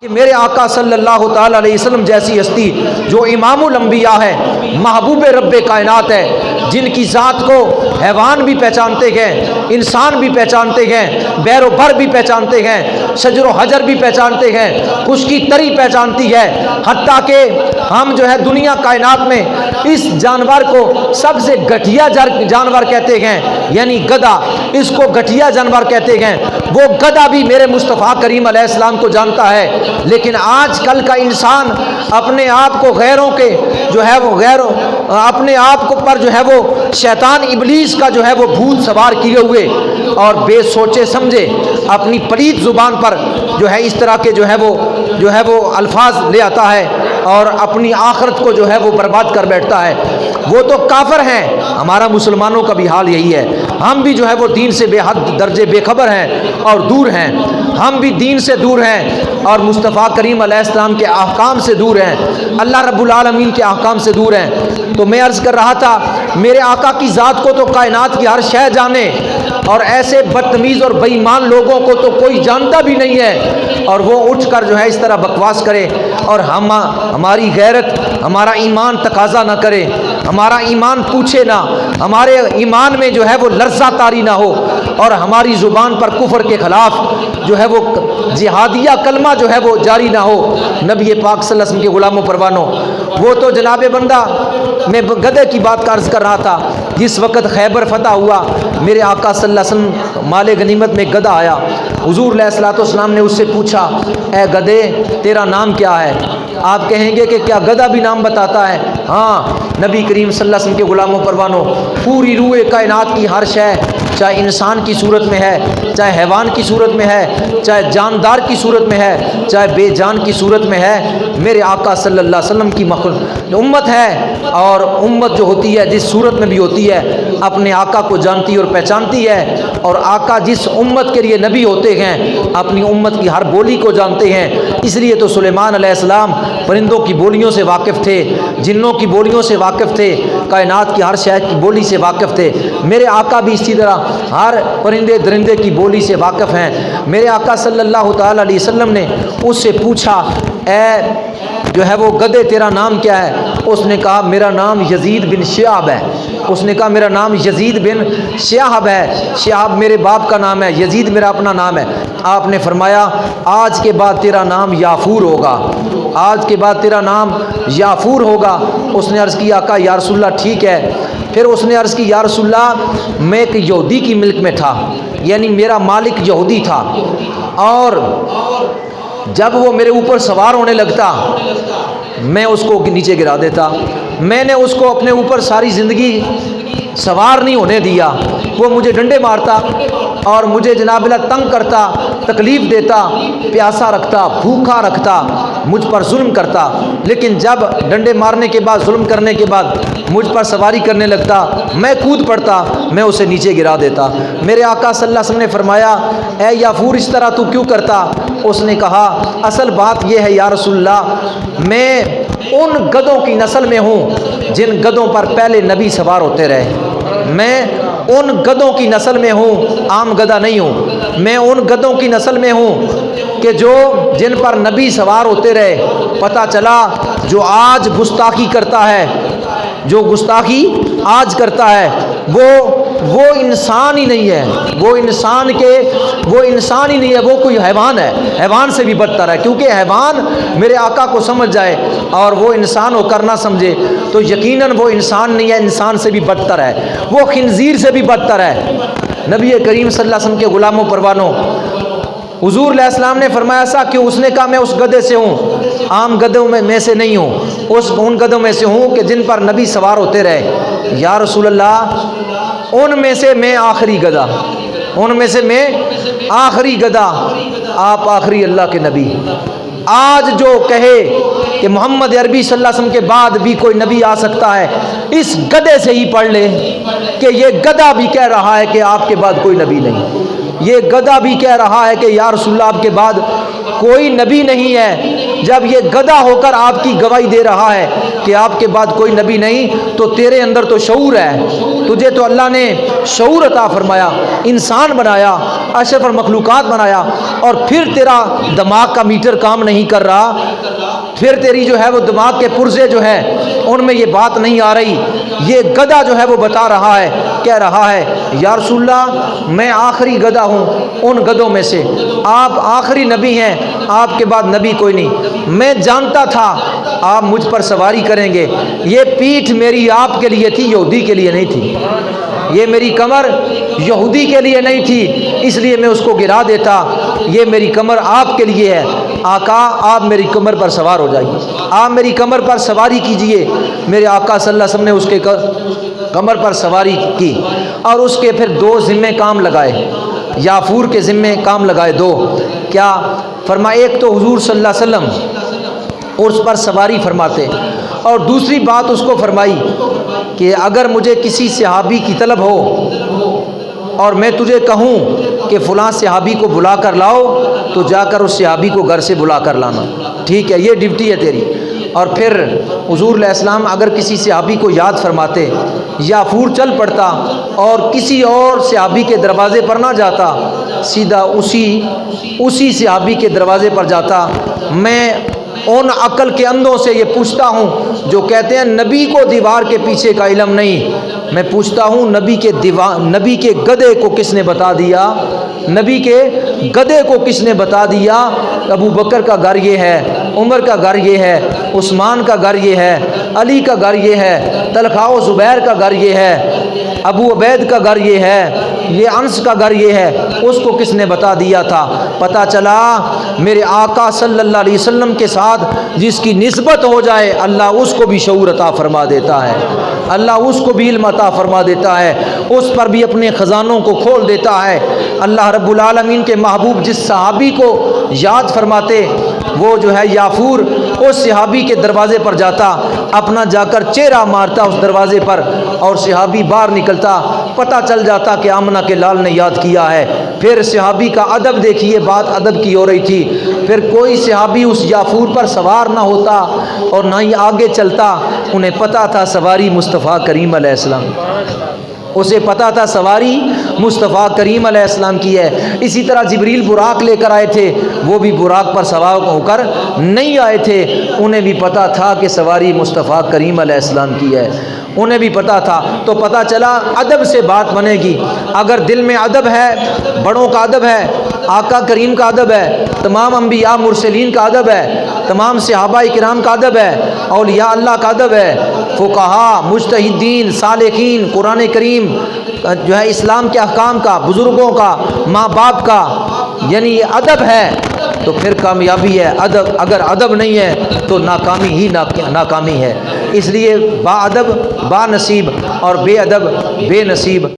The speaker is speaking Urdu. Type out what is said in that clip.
کہ میرے آقا صلی اللہ تعالیٰ علیہ وسلم جیسی ہستی جو امام الانبیاء ہے، محبوب رب کائنات ہے، جن کی ذات کو حیوان بھی پہچانتے ہیں، انسان بھی پہچانتے ہیں، بیر و بر بھی پہچانتے ہیں، شجر و حجر بھی پہچانتے ہیں، خشکی تری پہچانتی ہے، حتیٰ کہ ہم جو ہے دنیا کائنات میں اس جانور کو سب سے گھٹیا جانور کہتے ہیں، یعنی گدھا، اس کو گھٹیا جانور کہتے ہیں، وہ گدھا بھی میرے مصطفیٰ کریم علیہ السلام کو جانتا ہے۔ لیکن آج کل کا انسان اپنے آپ کو غیروں کے جو ہے وہ اپنے آپ کو پر جو ہے وہ شیطان ابلیس کا جو ہے وہ بھوت سوار کیے ہوئے اور بے سوچے سمجھے اپنی پلیت زبان پر جو ہے اس طرح کے جو ہے وہ الفاظ لے آتا ہے اور اپنی آخرت کو جو ہے وہ برباد کر بیٹھتا ہے۔ وہ تو کافر ہیں، ہمارا مسلمانوں کا بھی حال یہی ہے، ہم بھی جو ہے وہ دین سے بے حد درجے بے خبر ہیں اور دور ہیں، ہم بھی دین سے دور ہیں اور مصطفیٰ کریم علیہ السلام کے احکام سے دور ہیں، اللہ رب العالمین کے احکام سے دور ہیں۔ تو میں عرض کر رہا تھا میرے آقا کی ذات کو تو کائنات کی ہر شے جانے، اور ایسے بدتمیز اور بے ایمان لوگوں کو تو کوئی جانتا بھی نہیں ہے، اور وہ اٹھ کر جو ہے اس طرح بکواس کرے اور ہماری غیرت، ہمارا ایمان تقاضا نہ کرے، ہمارا ایمان پوچھے نہ، ہمارے ایمان میں جو ہے وہ لرزہ طاری نہ ہو، اور ہماری زبان پر کفر کے خلاف جو ہے وہ جہادیہ کلمہ جو ہے وہ جاری نہ ہو۔ نبی پاک صلی اللہ علیہ وسلم کے غلاموں پروانوں، وہ تو جناب بندہ، میں گدھے کی بات کا عرض کر رہا تھا، جس وقت خیبر فتح ہوا میرے آقا صلی اللہ علیہ وسلم مال غنیمت میں گدھا آیا، حضور علیہ الصلوۃ والسلام نے اس سے پوچھا، اے گدھے تیرا نام کیا ہے؟ آپ کہیں گے کہ کیا گدھا بھی نام بتاتا ہے؟ ہاں، نبی کریم صلی اللہ علیہ وسلم کے غلاموں پروانوں، پوری روح کائنات کی ہر شے، چاہے انسان کی صورت میں ہے، چاہے حیوان کی صورت میں ہے، چاہے جاندار کی صورت میں ہے، چاہے بے جان کی صورت میں ہے، میرے آقا صلی اللہ علیہ وسلم کی امت ہے، اور امت جو ہوتی ہے جس صورت میں بھی ہوتی ہے اپنے آقا کو جانتی اور پہچانتی ہے، اور آقا جس امت کے لیے نبی ہوتے ہیں اپنی امت کی ہر بولی کو جانتے ہیں۔ اس لیے تو سلیمان علیہ السلام پرندوں کی بولیوں سے واقف تھے، جنوں کی بولیوں سے واقف تھے، کائنات کی ہر شے کی بولی سے واقف تھے۔ میرے آقا بھی اسی طرح ہر پرندے درندے کی بولی سے واقف ہیں۔ میرے آقا صلی اللہ تعالیٰ علیہ وسلم نے اس سے پوچھا، اے جو ہے وہ گدھے تیرا نام کیا ہے؟ اس نے کہا میرا نام یزید بن شعب ہے۔ اس نے کہا میرا نام یزید بن شعب ہے، شعب میرے باپ کا نام ہے، یزید میرا اپنا نام ہے۔ آپ نے فرمایا آج کے بعد تیرا نام یافور ہوگا، آج کے بعد تیرا نام یافور ہوگا۔ اس نے عرض کی آقا یا رسول اللہ ٹھیک ہے۔ پھر اس نے عرض کی یا رسول اللہ میں ایک یہودی کی ملک میں تھا، یعنی میرا مالک یہودی تھا، اور جب وہ میرے اوپر سوار ہونے لگتا میں اس کو نیچے گرا دیتا۔ میں نے اس کو اپنے اوپر ساری زندگی سوار نہیں ہونے دیا، وہ مجھے ڈنڈے مارتا اور مجھے جناب اللہ تنگ کرتا، تکلیف دیتا، پیاسا رکھتا، بھوکا رکھتا، مجھ پر ظلم کرتا، لیکن جب ڈنڈے مارنے کے بعد، ظلم کرنے کے بعد مجھ پر سواری کرنے لگتا، میں کود پڑتا، میں اسے نیچے گرا دیتا۔ میرے آقا صلی اللہ علیہ وسلم نے فرمایا اے یافور اس طرح تو کیوں کرتا؟ اس نے کہا اصل بات یہ ہے یا رسول اللہ، میں ان گدھوں کی نسل میں ہوں جن گدھوں پر پہلے نبی سوار ہوتے رہے، میں ان گدھوں کی نسل میں ہوں، عام گدھا نہیں ہوں، میں ان گدھوں کی نسل میں ہوں کہ جن پر نبی سوار ہوتے رہے۔ پتہ چلا جو آج گستاخی کرتا ہے، جو گستاخی آج کرتا ہے وہ انسان ہی نہیں ہے، وہ انسان ہی نہیں ہے، وہ کوئی حیوان ہے، حیوان سے بھی بدتر ہے، کیونکہ حیوان میرے آقا کو سمجھ جائے اور وہ انسان ہو کر نہ سمجھے تو یقیناً وہ انسان نہیں ہے، انسان سے بھی بدتر ہے، وہ خنزیر سے بھی بدتر ہے۔ نبی کریم صلی اللہ علیہ وسلم کے غلاموں پروانوں، حضور علیہ السلام نے فرمایا ایسا کیوں؟ اس نے کہا میں اس گدھے سے ہوں، عام گدھوں میں سے نہیں ہوں، ان گدھوں میں سے ہوں کہ جن پر نبی سوار ہوتے رہے۔ یا رسول اللہ ان میں سے میں آخری گدھا، ان میں سے میں آخری گدھا، آپ آخری اللہ کے نبی۔ آج جو کہے کہ محمد عربی صلی اللہ علیہ وسلم کے بعد بھی کوئی نبی آ سکتا ہے، اس گدھے سے ہی پڑھ لے کہ یہ گدھا بھی کہہ رہا ہے کہ آپ کے بعد کوئی نبی نہیں، یہ گدھا بھی کہہ رہا ہے کہ یا رسول اللہ آپ کے بعد کوئی نبی نہیں ہے۔ جب یہ گدھا ہو کر آپ کی گواہی دے رہا ہے کہ آپ کے بعد کوئی نبی نہیں، تو تیرے اندر تو شعور ہے، تجھے تو اللہ نے شعور عطا فرمایا، انسان بنایا، اشرف المخلوقات بنایا، اور پھر تیرا دماغ کا میٹر کام نہیں کر رہا، پھر تیری جو ہے وہ دماغ کے پرزے جو ہے ان میں یہ بات نہیں آ رہی۔ یہ گدھا جو ہے وہ بتا رہا ہے، کہہ رہا ہے یا رسول اللہ میں آخری گدھا ہوں ان گدھوں میں سے، آپ آخری نبی ہیں، آپ کے بعد نبی کوئی نہیں، میں جانتا تھا آپ مجھ پر سواری کریں گے، یہ پیٹھ میری آپ کے لیے تھی، یہودی کے لیے نہیں تھی، یہ میری کمر یہودی کے لیے نہیں تھی، اس لیے میں اس کو گرا دیتا، یہ میری کمر آپ کے لیے ہے، آقا آپ میری کمر پر سوار ہو جائیے، آپ میری کمر پر سواری کیجئے۔ میرے آقا صلی اللہ علیہ وسلم نے اس کے کمر پر سواری کی، اور اس کے پھر دو ذمے کام لگائے، یافور کے ذمے کام لگائے دو، کیا فرمایا؟ ایک تو حضور صلی اللہ علیہ وسلم اس پر سواری فرماتے، اور دوسری بات اس کو فرمائی کہ اگر مجھے کسی صحابی کی طلب ہو اور میں تجھے کہوں کہ فلاں صحابی کو بلا کر لاؤ، تو جا کر اس صحابی کو گھر سے بلا کر لانا، ٹھیک ہے، یہ ڈیوٹی ہے تیری۔ اور پھر حضور علیہ السلام اگر کسی صحابی کو یاد فرماتے، یافور چل پڑتا اور کسی اور صحابی کے دروازے پر نہ جاتا، سیدھا اسی صحابی کے دروازے پر جاتا۔ میں ان عقل کے اندھوں سے یہ پوچھتا ہوں جو کہتے ہیں نبی کو دیوار کے پیچھے کا علم نہیں، میں پوچھتا ہوں نبی کے گدھے کو کس نے بتا دیا؟ نبی کے گدھے کو کس نے بتا دیا؟ ابو بکر کا گھر یہ ہے، عمر کا گھر یہ ہے، عثمان کا گھر یہ ہے، علی کا گھر یہ ہے، طلحہ و زبیر کا گھر یہ ہے، ابو عبید کا گھر یہ ہے، یہ انس کا گھر یہ ہے، اس کو کس نے بتا دیا تھا؟ پتہ چلا میرے آقا صلی اللہ علیہ وسلم کے ساتھ جس کی نسبت ہو جائے اللہ اس کو بھی شعور عطا فرما دیتا ہے، اللہ اس کو بھی علم عطا فرما دیتا ہے، اس پر بھی اپنے خزانوں کو کھول دیتا ہے۔ اللہ رب العالمین کے محبوب جس صحابی کو یاد فرماتے، وہ جو ہے یافور اس صحابی کے دروازے پر جاتا، اپنا جا کر چہرہ مارتا اس دروازے پر، اور صحابی باہر نکلتا، پتہ چل جاتا کہ آمنہ کے لال نے یاد کیا ہے۔ پھر صحابی کا ادب دیکھیے، بات ادب کی ہو رہی تھی، پھر کوئی صحابی اس یافور پر سوار نہ ہوتا اور نہ ہی آگے چلتا، انہیں پتہ تھا سواری مصطفیٰ کریم علیہ السلام، اسے پتہ تھا سواری مصطفیٰ کریم علیہ السلام کی ہے۔ اسی طرح جبریل براق لے کر آئے تھے، وہ بھی براق پر سوار ہو کر نہیں آئے تھے، انہیں بھی پتہ تھا کہ سواری مصطفیٰ کریم علیہ السلام کی ہے، انہیں بھی پتہ تھا۔ تو پتہ چلا ادب سے بات بنے گی، اگر دل میں ادب ہے، بڑوں کا ادب ہے، آقا کریم کا ادب ہے، تمام انبیاء مرسلین کا ادب ہے، تمام صحابہ کرام کا ادب ہے، اولیاء اللہ کا ادب ہے، فقہاء، مجتہدین، صالحین، قرآن کریم جو ہے اسلام کے احکام کا، بزرگوں کا، ماں باپ کا، یعنی یہ ادب ہے تو پھر کامیابی ہے۔ ادب اگر ادب نہیں ہے تو ناکامی ہی ناکامی ہے۔ اس لیے با ادب با نصیب اور بے ادب بے نصیب۔